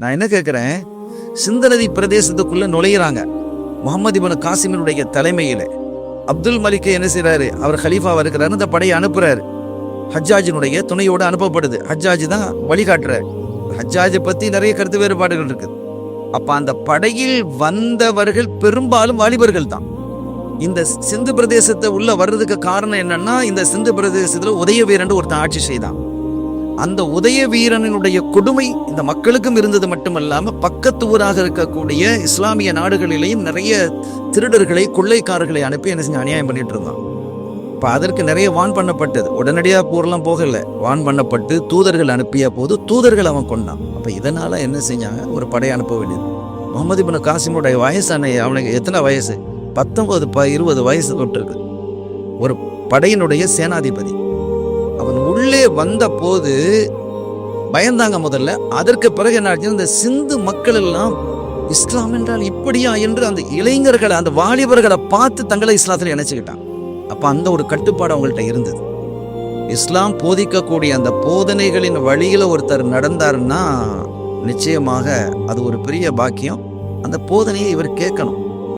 நான் என்ன கேட்குறேன், சிந்தநதி பிரதேசத்துக்குள்ள நுழையிறாங்க. முகமது இப்னு காசிமினுடைய தலைமையில அப்துல் மலிக் என்ன செய்யறாரு, அவர் ஹலீஃபாவா இருக்கிறாரு, இந்த படையை அனுப்புறாரு. ஹஜ்ஜாஜினுடைய துணையோடு அனுப்பப்படுது. ஹஜ்ஜாஜ் தான் வழிகாட்டுறாரு. ஹஜ்ஜாஜை பத்தி நிறைய கருத்து வேறுபாடுகள் இருக்குது. அப்ப அந்த படையில் வந்தவர்கள் பெரும்பாலும் வாலிபர்கள் தான். இந்த சிந்து பிரதேசத்தை உள்ள வர்றதுக்கு காரணம் என்னன்னா, இந்த சிந்து பிரதேசத்துல உதயவீரன் ஒருத்தன் ஆட்சி செய்தான். அந்த உதயவீரனுடைய கொடுமை இந்த மக்களுக்கும் இருந்தது மட்டுமல்லாம பக்கத்து ஊராக இருக்கக்கூடிய இஸ்லாமிய நாடுகளிலேயும் நிறைய திருடர்களை, கொள்ளைக்காரர்களை அனுப்பி என்ன செஞ்சு அநியாயம் பண்ணிட்டு இருந்தான். இப்போ அதற்கு நிறைய வான் பண்ணப்பட்டது. உடனடியாக போரெல்லாம் போகல, வான் பண்ணப்பட்டு தூதர்கள் அனுப்பிய போது தூதர்கள் அவன் கொண்டான். அப்போ இதனால என்ன செஞ்சாங்க, ஒரு படையை அனுப்ப வேண்டியது. முகமது இப்னு காசிமுடைய வயசான, அவனுக்கு எத்தனை வயசு, 19-20 வயசு தொட்டிருக்கு. ஒரு படையினுடைய சேனாதிபதி. அவன் உள்ளே வந்த போது பயந்தாங்க முதல்ல. அதற்கு பிறகு என்ன ஆச்சு, இந்த சிந்து மக்கள் எல்லாம் இஸ்லாம் என்றால் இப்படியா என்று அந்த இளைஞர்களை, அந்த வாலிபர்களை பார்த்து தங்களை இஸ்லாத்தில் இணைச்சுக்கிட்டான். அப்போ அந்த ஒரு கட்டுப்பாடு அவங்கள்ட்ட இருந்தது. இஸ்லாம் போதிக்கக்கூடிய அந்த போதனைகளின் வழியில் ஒருத்தர் நடந்தாருன்னா நிச்சயமாக அது ஒரு பெரிய பாக்கியம். அந்த போதனையை இவர் கேட்கணும்.